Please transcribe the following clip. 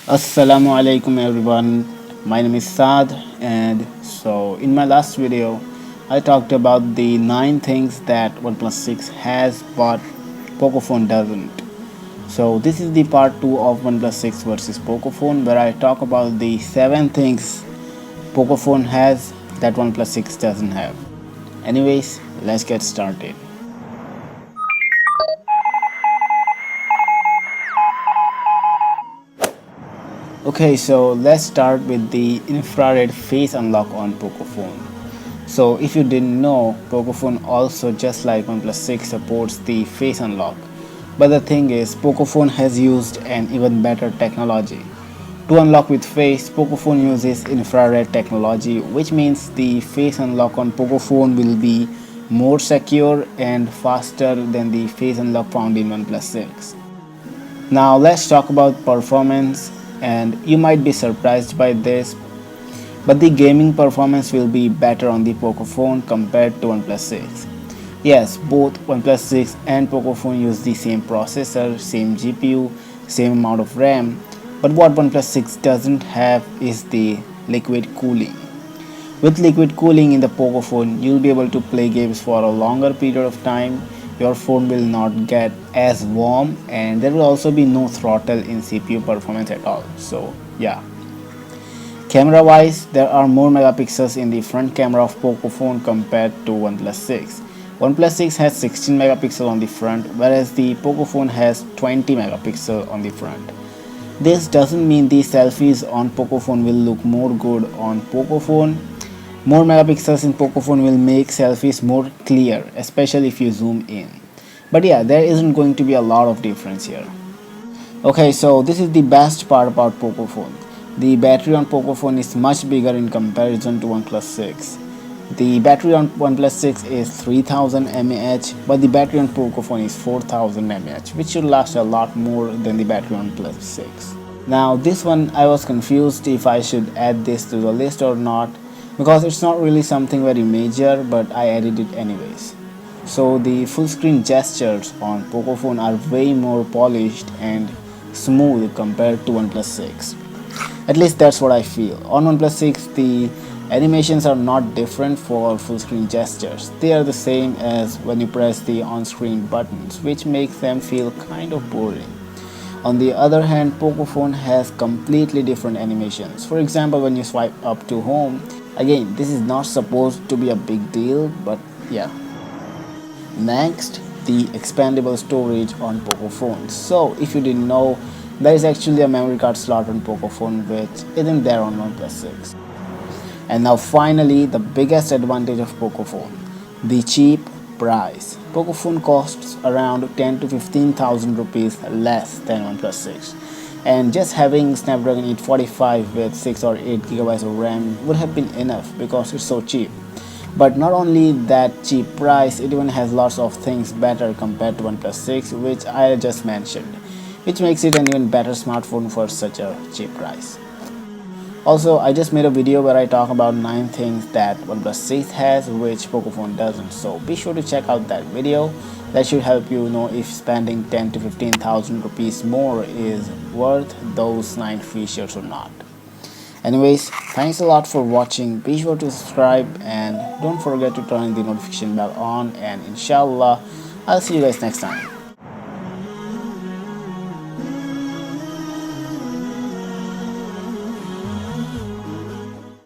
Assalamu alaikum everyone. My name is Saad, and so in my last video I talked about the 9 things that OnePlus 6 has but Pocophone doesn't. So this is the part 2 of OnePlus 6 versus Pocophone, where I talk about the 7 things Pocophone has that OnePlus 6 doesn't have. Anyways, let's get started. Okay, so let's start with the infrared face unlock on Pocophone. So if you didn't know, Pocophone also, just like OnePlus 6, supports the face unlock. But the thing is, Pocophone has used an even better technology. To unlock with face, Pocophone uses infrared technology, which means the face unlock on Pocophone will be more secure and faster than the face unlock found in OnePlus 6. Now let's talk about performance, and you might be surprised by this, but the gaming performance will be better on the Pocophone compared to OnePlus 6. Yes, both OnePlus 6 and Pocophone use the same processor, same GPU, same amount of RAM, but what OnePlus 6 doesn't have is the liquid cooling. With liquid cooling in the Pocophone, you'll be able to play games for a longer period of time. Your phone will not get as warm, and there will also be no throttle in CPU performance at all. So yeah. Camera wise, there are more megapixels in the front camera of Pocophone compared to OnePlus 6. OnePlus 6 has 16 megapixels on the front, whereas the Pocophone has 20 megapixels on the front. This doesn't mean the selfies on Pocophone will look more good on Pocophone. More megapixels in Pocophone will make selfies more clear, especially if you zoom in. But yeah, there isn't going to be a lot of difference here. Okay, so this is the best part about Pocophone. The battery on Pocophone is much bigger in comparison to OnePlus 6. The battery on OnePlus 6 is 3000 mAh, but the battery on Pocophone is 4000 mAh, which should last a lot more than the battery on OnePlus 6. Now this one I was confused if I should add this to the list or not, because it's not really something very major, but I added it anyways. So the full screen gestures on Pocophone are way more polished and smooth compared to OnePlus 6. At least that's what I feel. On OnePlus 6, the animations are not different for full screen gestures. They are the same as when you press the on-screen buttons, which makes them feel kind of boring. On the other hand, Pocophone has completely different animations. For example, when you swipe up to home, again, this is not supposed to be a big deal, but yeah. Next, the expandable storage on Pocophone. So if you didn't know, there is actually a memory card slot on Pocophone which isn't there on OnePlus 6. And now finally, the biggest advantage of Pocophone, the cheap price. Pocophone costs around 10 to 15,000 rupees less than OnePlus 6. And just having Snapdragon 845 with 6 or 8 gigabytes of RAM would have been enough because it's so cheap. But not only that cheap price, it even has lots of things better compared to OnePlus 6, which I just mentioned, which makes it an even better smartphone for such a cheap price. Also, I just made a video where I talk about 9 things that OnePlus 6 has which Pocophone doesn't, so be sure to check out that video. That should help you know if spending 10 to 15,000 rupees more is worth those 9 features or not. Anyways, thanks a lot for watching. Be sure to subscribe and don't forget to turn the notification bell on, and inshallah I'll see you guys next time.